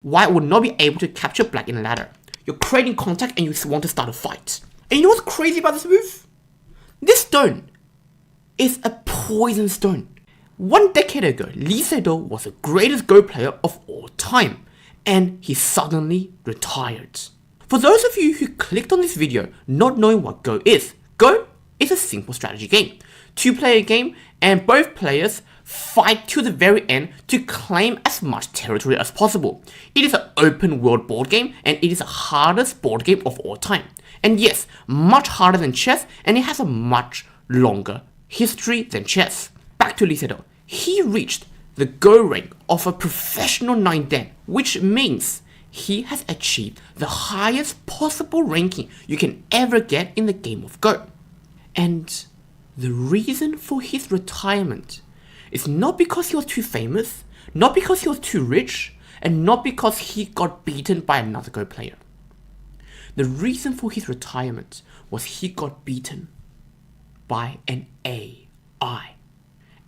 White will not be able to capture black in a ladder. You're creating contact and you want to start a fight. And you know what's crazy about this move? This stone is a poison stone. 1 decade ago, Lee Sedol was the greatest Go player of all time, and he suddenly retired. For those of you who clicked on this video not knowing what Go is a simple strategy game. 2-player game, and both players fight to the very end to claim as much territory as possible. It is an open world board game, and it is the hardest board game of all time. And yes, much harder than chess, and it has a much longer history than chess. Back to Lee Sedol. He reached the Go rank of a professional 9dan, which means he has achieved the highest possible ranking you can ever get in the game of Go. And the reason for his retirement is not because he was too famous, not because he was too rich, and not because he got beaten by another Go player. The reason for his retirement was he got beaten by an AI.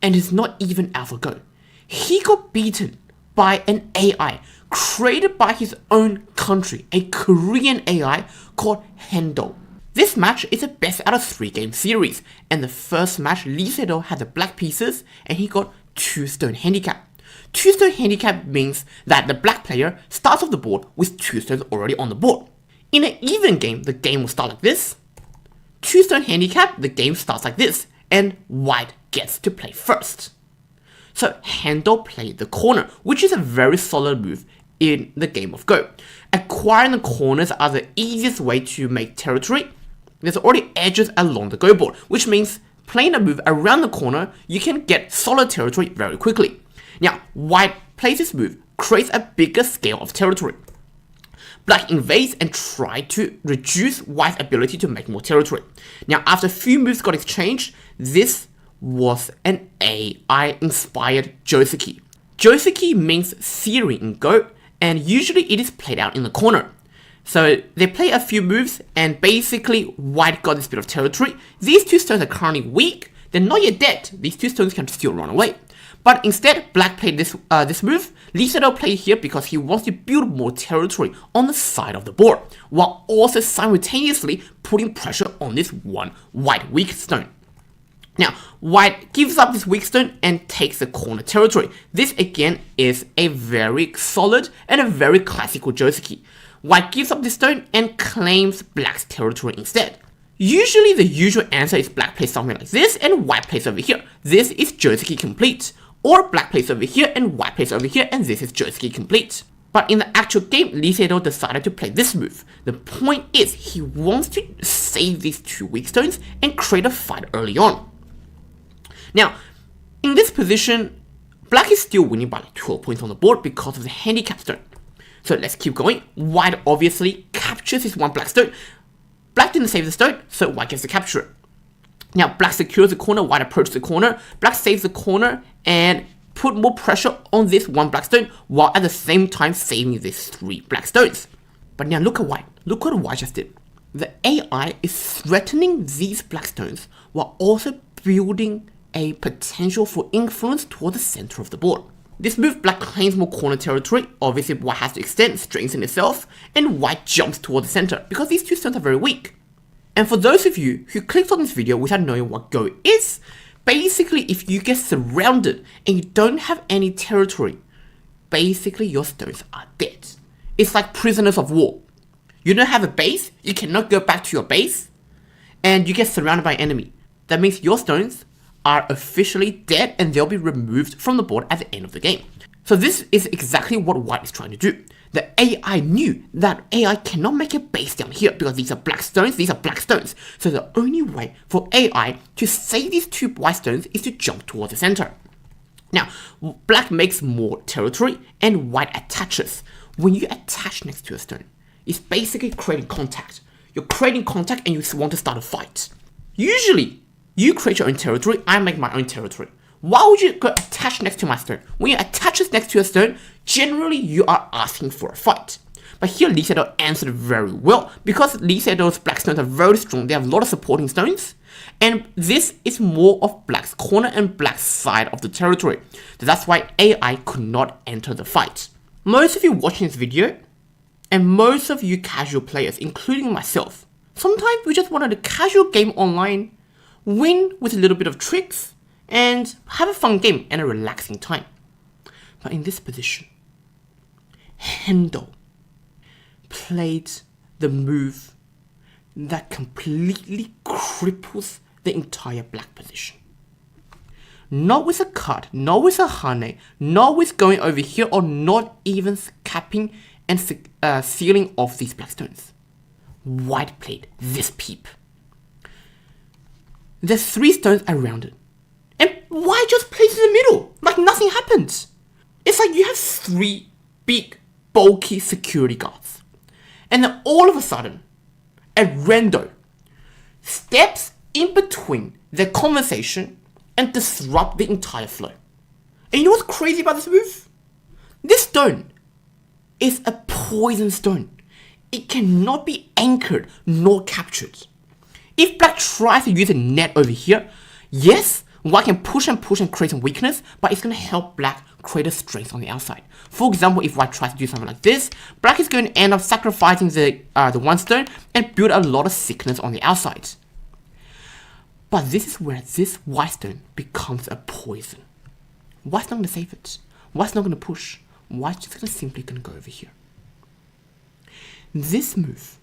And it's not even AlphaGo. He got beaten by an AI created by his own country, a Korean AI called Handol. This match is a best out of 3 game series, and the first match Lee Sedol had the black pieces and he got 2 stone handicap. 2 stone handicap means that the black player starts off the board with 2 stones already on the board. In an even game, the game will start like this. 2 stone handicap, the game starts like this, and white gets to play first. So Handol played the corner, which is a very solid move in the game of Go. Acquiring the corners are the easiest way to make territory. There's already edges along the Go board, which means playing a move around the corner, you can get solid territory very quickly. Now, white plays this move, creates a bigger scale of territory. Black invades and tries to reduce white's ability to make more territory. Now, after a few moves got exchanged, this was an AI-inspired Joseki. Joseki means theory in Go, and usually it is played out in the corner. So they play a few moves, and basically white got this bit of territory. These 2 stones are currently weak. They're not yet dead. These 2 stones can still run away. But instead, black played this move. Lee Sedol played here because he wants to build more territory on the side of the board, while also simultaneously putting pressure on this one white weak stone. Now, white gives up this weak stone and takes the corner territory. This again is a very solid and a very classical Joseki. White gives up this stone and claims black's territory instead. Usually the usual answer is black plays something like this and white plays over here. This is Joseki complete. Or black plays over here and white plays over here, and this is Joseki complete. But in the actual game, Lee Sedol decided to play this move. The point is, he wants to save these 2 weak stones and create a fight early on. Now, in this position, black is still winning by like 12 points on the board because of the handicap stone. So let's keep going. White obviously captures his 1 black stone. Black didn't save the stone, so white gets to capture it. Now, black secures the corner, white approaches the corner, black saves the corner, and put more pressure on this 1 black stone, while at the same time saving these 3 black stones. But now look at white. Look what white just did. The AI is threatening these black stones, while also building a potential for influence toward the center of the board. This move, black claims more corner territory. Obviously, white has to extend, strengthen itself, and white jumps toward the center because these 2 stones are very weak. And for those of you who clicked on this video without knowing what Go is, basically if you get surrounded and you don't have any territory, basically your stones are dead. It's like prisoners of war. You don't have a base, you cannot go back to your base, and you get surrounded by an enemy. That means your stones are officially dead and they'll be removed from the board at the end of the game. So this is exactly what white is trying to do. The AI knew that AI cannot make a base down here because these are black stones, So the only way for AI to save these 2 white stones is to jump towards the center. Now, black makes more territory and white attaches. When you attach next to a stone, it's basically creating contact. You're creating contact and you want to start a fight. Usually, you create your own territory, I make my own territory. Why would you go attach next to my stone? When you attach it next to a stone, generally you are asking for a fight. But here Lee Sedol answered very well because Lee Sedol's black stones are very strong. They have a lot of supporting stones. And this is more of black's corner and black's side of the territory. So that's why AI could not enter the fight. Most of you watching this video, and most of you casual players, including myself, sometimes we just wanted a casual game online, win with a little bit of tricks, and have a fun game and a relaxing time. But in this position, Handol played the move that completely cripples the entire black position. Not with a cut, not with a hane, not with going over here, or not even capping and sealing off these black stones. White played this peep. There's 3 stones around it. And white just plays in the middle, like nothing happens. It's like you have 3 big, bulky security guards. And then all of a sudden, a rando steps in between their conversation and disrupt the entire flow. And you know what's crazy about this move? This stone is a poison stone. It cannot be anchored nor captured. If black tries to use a net over here, yes, white can push and create some weakness, but it's going to help black create a strength on the outside. For example, if white tries to do something like this, black is going to end up sacrificing the 1 stone and build a lot of sickness on the outside. But this is where this white stone becomes a poison. White's not going to save it. White's not going to push. White's just simply going to go over here. This move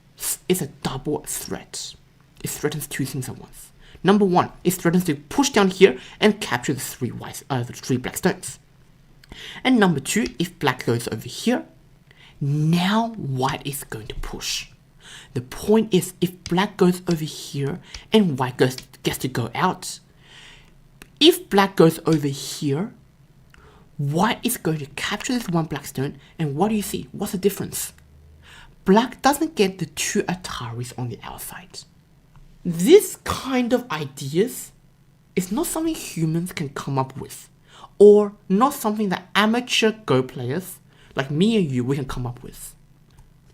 is a double threat. It threatens 2 things at once. Number 1, it threatens to push down here and capture the 3 black stones. And number 2, if black goes over here, now white is going to push. The point is, if black goes over here and white gets to go out, if black goes over here, white is going to capture this 1 black stone, and what do you see? What's the difference? Black doesn't get the 2 Ataris on the outside. This kind of ideas is not something humans can come up with, or not something that amateur Go players like me and you, we can come up with.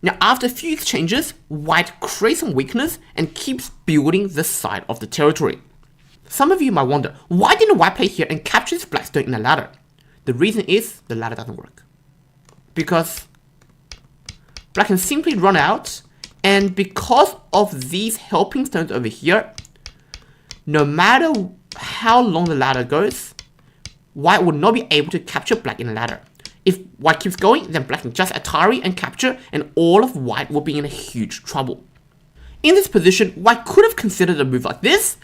Now, after a few exchanges, white creates some weakness and keeps building this side of the territory. Some of you might wonder, why didn't white play here and capture this black stone in a ladder? The reason is the ladder doesn't work. Because black can simply run out, and because of these helping stones over here, no matter how long the ladder goes, white will not be able to capture black in a ladder. If white keeps going, then black can just Atari and capture, and all of white will be in a huge trouble. In this position, white could have considered a move like this,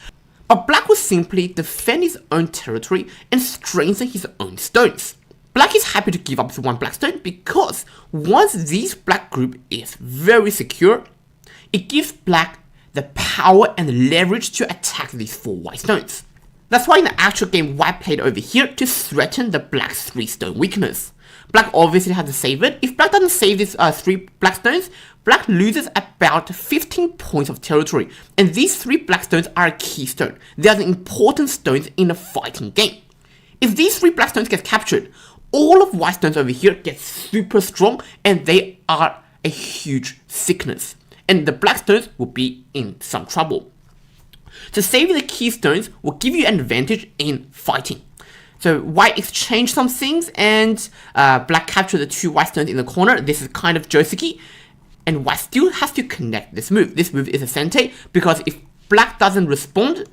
but black will simply defend his own territory and strengthen his own stones. Black is happy to give up this 1 black stone because once this black group is very secure, it gives black the power and the leverage to attack these 4 white stones. That's why in the actual game, white played over here to threaten the black's 3 stone weakness. Black obviously has to save it. If black doesn't save these 3 black stones, black loses about 15 points of territory. And these 3 black stones are a keystone. They are the important stones in a fighting game. If these 3 black stones get captured, all of white stones over here get super strong, and they are a huge sickness. And the black stones will be in some trouble. So saving the keystones will give you an advantage in fighting. So white exchange some things, and black capture the 2 white stones in the corner. This is kind of Joseki, and white still has to connect this move. This move is a sente, because if black doesn't respond,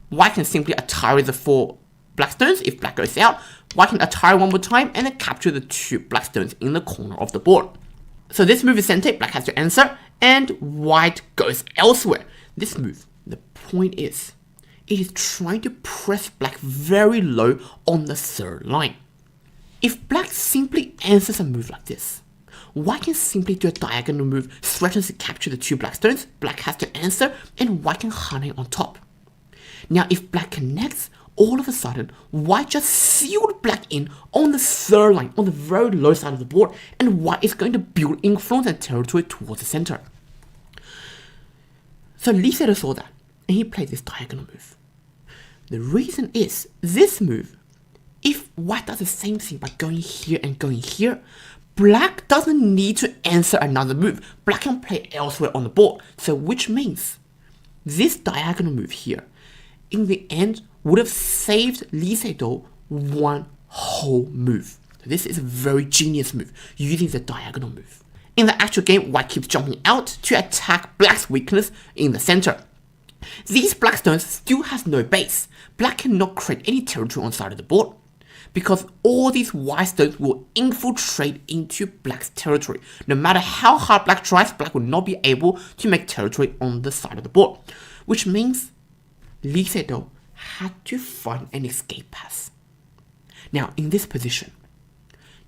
white can simply Atari the 4 black stones. If black goes out, white can Atari 1 more time and then capture the 2 black stones in the corner of the board. So this move is sente, black has to answer, and white goes elsewhere. This move, the point is, it is trying to press black very low on the 3rd line. If black simply answers a move like this, white can simply do a diagonal move, threatens to capture the 2 black stones, black has to answer, and white can hane on top. Now if black connects, all of a sudden, white just sealed black in on the 3rd line, on the very low side of the board, and white is going to build influence and territory towards the center. So Lee Sedol saw that, and he played this diagonal move. The reason is, this move, if white does the same thing by going here and going here, black doesn't need to answer another move. Black can play elsewhere on the board. So which means, this diagonal move here, in the end, would have saved Lee Sedol 1 whole move. So this is a very genius move, using the diagonal move. In the actual game, white keeps jumping out to attack black's weakness in the center. These black stones still has no base. Black cannot create any territory on the side of the board, because all these white stones will infiltrate into black's territory. No matter how hard black tries, black will not be able to make territory on the side of the board, which means Lee Sedol had to find an escape path. Now, in this position,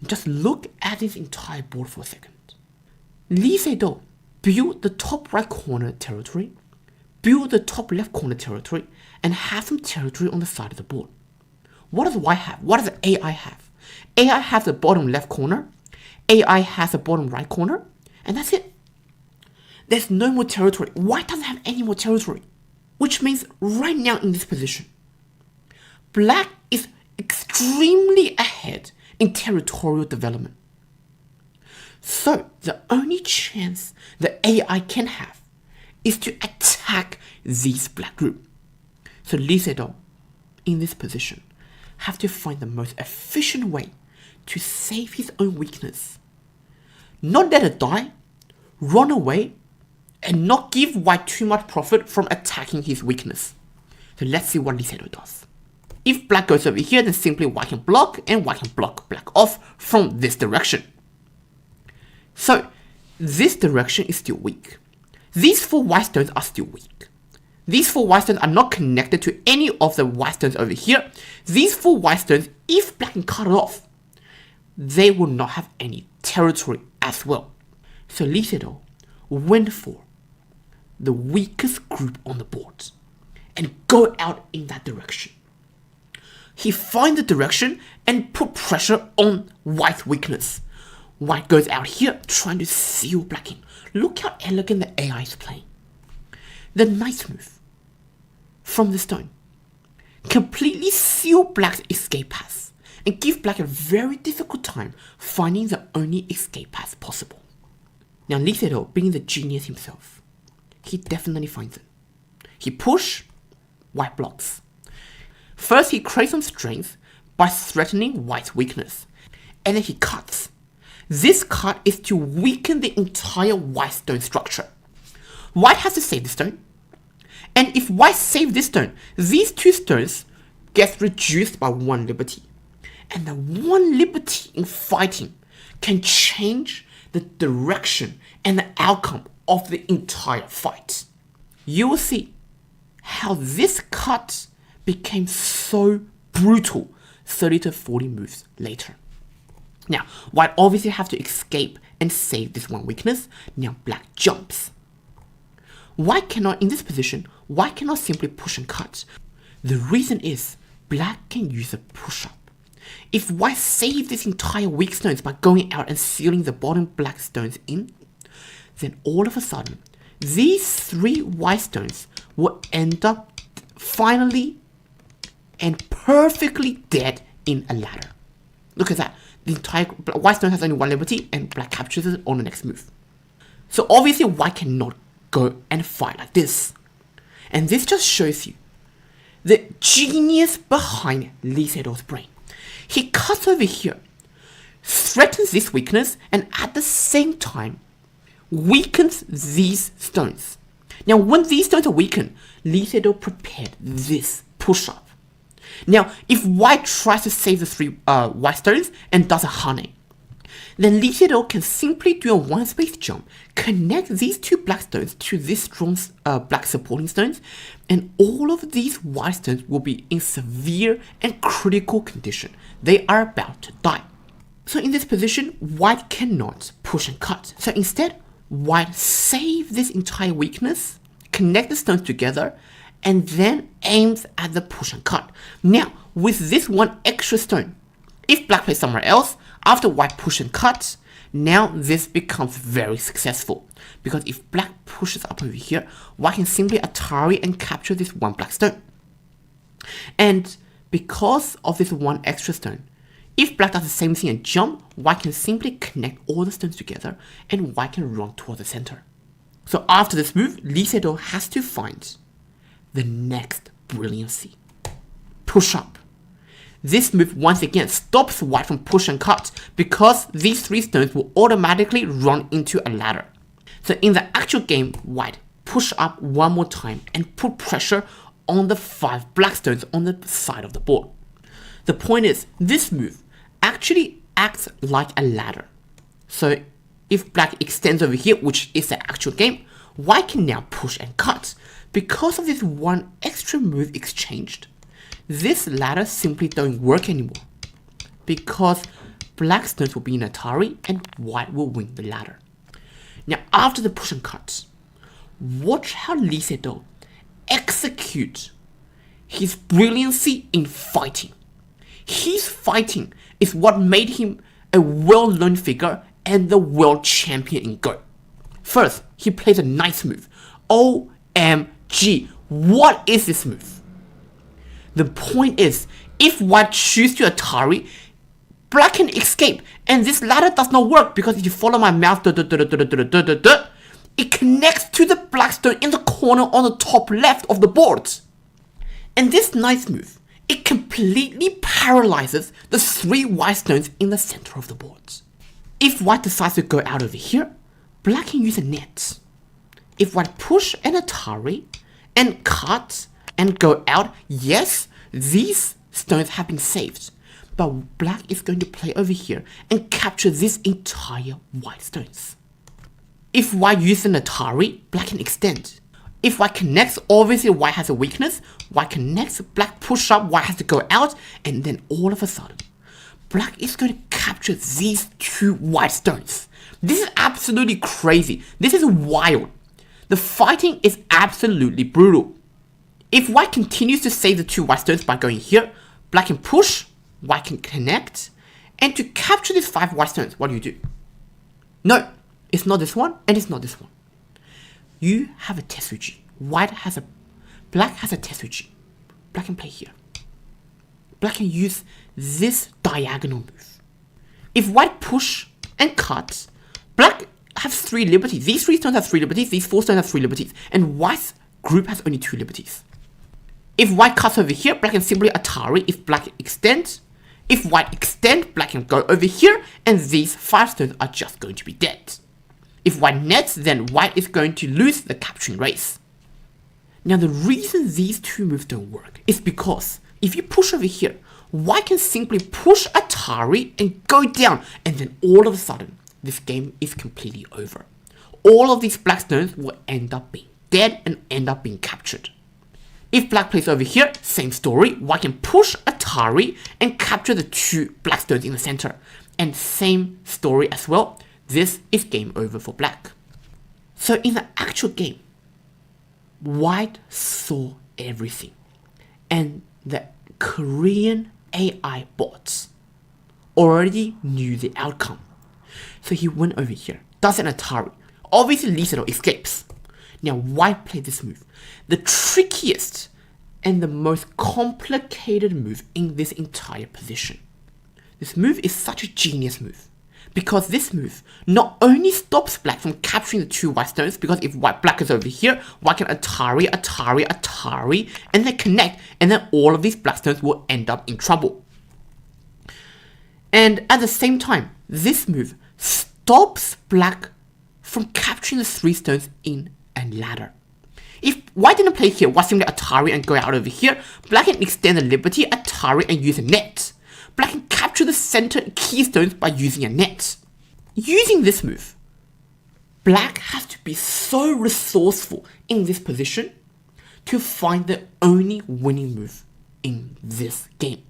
just look at this entire board for a second. Lee Sedol built the top right corner territory, build the top left corner territory, and have some territory on the side of the board. What does white have? What does AI have? AI has the bottom left corner, AI has the bottom right corner, and that's it. There's no more territory. White doesn't have any more territory, which means right now in this position, black is extremely ahead in territorial development. So the only chance the AI can have is to attack this black group. So Lee Sedol, in this position, have to find the most efficient way to save his own weakness. Not let it die, run away, and not give white too much profit from attacking his weakness. So let's see what Lee Sedol does. If black goes over here, then simply white can block, and white can block black off from this direction. So this direction is still weak. These 4 white stones are still weak. These 4 white stones are not connected to any of the white stones over here. These 4 white stones, if black can cut it off, they will not have any territory as well. So Lee Sedol went for the weakest group on the board and go out in that direction. He finds the direction and put pressure on white's weakness. White goes out here trying to seal black in. Look how elegant the AI is playing. The nice move from the stone completely seal black's escape path and give black a very difficult time finding the only escape path possible. Now Lee Sedol, being the genius himself, he definitely finds it. He push, white blocks. First he creates some strength by threatening white's weakness, and then he cuts. This cut is to weaken the entire white stone structure. White has to save the stone, and if white saves this stone, these 2 stones get reduced by 1 liberty. And the 1 liberty in fighting can change the direction and the outcome of the entire fight. You will see how this cut became so brutal 30 to 40 moves later. Now, white obviously have to escape and save this 1 weakness. Now black jumps. White cannot, in this position, white cannot simply push and cut. The reason is black can use a push-up. If white saves this entire weak stones by going out and sealing the bottom black stones in, then all of a sudden, these 3 white stones will end up finally and perfectly dead in a ladder. Look at that. The entire white stone has only 1 liberty and black captures it on the next move. So obviously white cannot go and fight like this. And this just shows you the genius behind Lee Sedol's brain. He cuts over here, threatens this weakness, and at the same time weakens these stones. Now when these stones are weakened, Lee Sedol prepared this push-up. Now, if white tries to save the 3 white stones and does a honey, then Lee Sedol can simply do a 1 space jump, connect these 2 black stones to this strong black supporting stones, and all of these white stones will be in severe and critical condition. They are about to die. So in this position, white cannot push and cut. So instead, white save this entire weakness, connect the stones together, and then aims at the push and cut. Now, with this 1 extra stone, if black plays somewhere else, after white push and cut, now this becomes very successful. Because if black pushes up over here, white can simply Atari and capture this 1 black stone. And because of this 1 extra stone, if black does the same thing and jump, white can simply connect all the stones together and white can run toward the center. So after this move, Lee Sedol has to find the next brilliancy. Push up. This move once again stops white from push and cut because these 3 stones will automatically run into a ladder. So in the actual game, white push up one more time and put pressure on the 5 black stones on the side of the board. The point is, this move actually acts like a ladder. So if black extends over here, which is the actual game, white can now push and cut. Because of this one extra move exchanged, this ladder simply don't work anymore because black stones will be in Atari and white will win the ladder. Now after the push and cut, watch how Lee Sedol execute his brilliancy in fighting. His fighting is what made him a well-known figure and the world champion in Go. First, he plays a nice move. OMG, what is this move? The point is, if white chooses to Atari, black can escape, and this ladder does not work because if you follow my mouse, it connects to the black stone in the corner on the top left of the board. And this nice move, it completely paralyzes the 3 white stones in the center of the board. If white decides to go out over here, black can use a net. If white push an Atari and cut and go out, yes, these stones have been saved. But black is going to play over here and capture this entire white stones. If white uses an Atari, black can extend. If white connects, obviously white has a weakness. White connects, black push up, white has to go out, and then all of a sudden, black is going to capture these 2 white stones. This is absolutely crazy. This is wild. The fighting is absolutely brutal. If white continues to save the 2 white stones by going here, black can push, white can connect, and to capture these 5 white stones, what do? No, it's not this one, and it's not this one. You have a Tetsuji. Black has a Tetsuji. Black can play here. Black can use this diagonal move. If white push and cut, black has 3 liberties. These 3 stones have 3 liberties, these 4 stones have 3 liberties, and white's group has only 2 liberties. If white cuts over here, black can simply Atari. If black extends, if white extend, black can go over here, and these 5 stones are just going to be dead. If white nets, then white is going to lose the capturing race. Now the reason these 2 moves don't work is because if you push over here, white can simply push Atari and go down, and then all of a sudden, this game is completely over. All of these black stones will end up being dead and end up being captured. If black plays over here, same story, white can push Atari and capture the 2 black stones in the center. And same story as well, this is game over for black. So in the actual game, white saw everything. And the Korean AI bots already knew the outcome. So he went over here, does an Atari. Obviously Lee Sedol escapes. Now white played this move. The trickiest and the most complicated move in this entire position. This move is such a genius move. Because this move not only stops black from capturing the 2 white stones, because if black is over here, white can Atari, and then connect, and then all of these black stones will end up in trouble. And at the same time, this move stops black from capturing the 3 stones in a ladder. If white didn't play here, white simply Atari and go out over here, black can extend the liberty, Atari, and use a net. Black can capture the center keystones by using a net. Using this move, black has to be so resourceful in this position to find the only winning move in this game.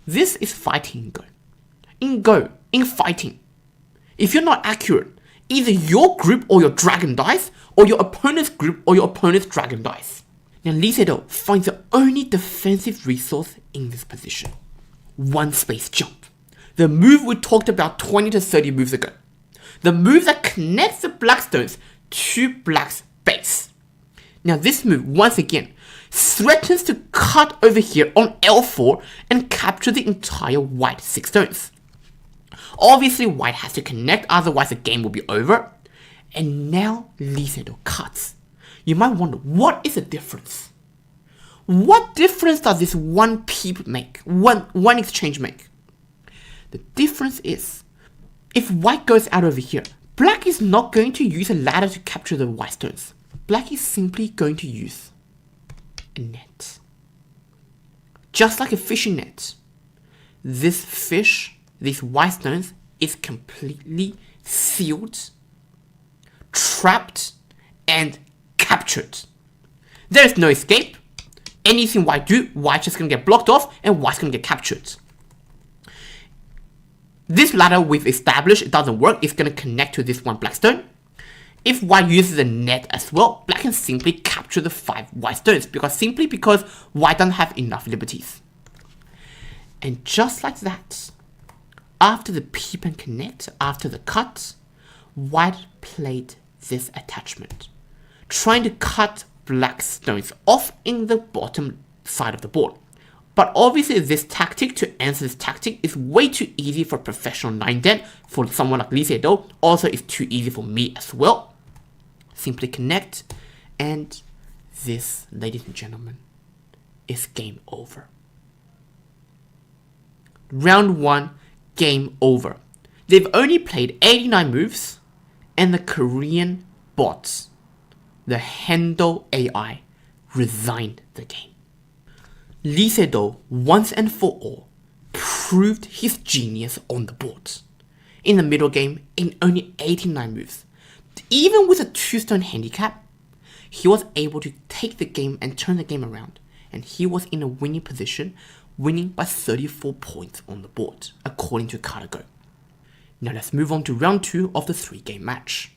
This is fighting in Go. In Go, in fighting, if you're not accurate, either your group or your dragon dies, or your opponent's group or your opponent's dragon dies. Now Lee Sedol finds the only defensive resource in this position. 1 space jump. The move we talked about 20 to 30 moves ago. The move that connects the black stones to black's base. Now this move, once again, threatens to cut over here on L4 and capture the entire white 6 stones. Obviously white has to connect, otherwise the game will be over. And now Lee Sedol cuts. You might wonder, what is the difference? What difference does this one peep make? One exchange make? The difference is, if white goes out over here, black is not going to use a ladder to capture the white stones. Black is simply going to use a net. Just like a fishing net, this fish, these white stones, is completely sealed, trapped, and captured. There is no escape. Anything white do, white's just gonna get blocked off, and white's gonna get captured. This ladder we've established, it doesn't work. It's gonna connect to this one black stone. If white uses a net as well, black can simply capture the 5 white stones because white doesn't have enough liberties. And just like that, after the peep and connect, after the cut, white played this attachment, trying to cut black stones off in the bottom side of the board. But obviously this tactic, to answer this tactic, is way too easy for professional 9-den. For someone like Sedol, also it's too easy for me as well. Simply connect, and this, ladies and gentlemen, is game over. Round 1, game over. They've only played 89 moves, and the Korean bots, the Handol AI, resigned the game. Sedol, once and for all, proved his genius on the board. In the middle game, in only 89 moves, even with a 2-stone handicap, he was able to take the game and turn the game around, and he was in a winning position, winning by 34 points on the board, according to Cartago. Now let's move on to round 2 of the 3-game match.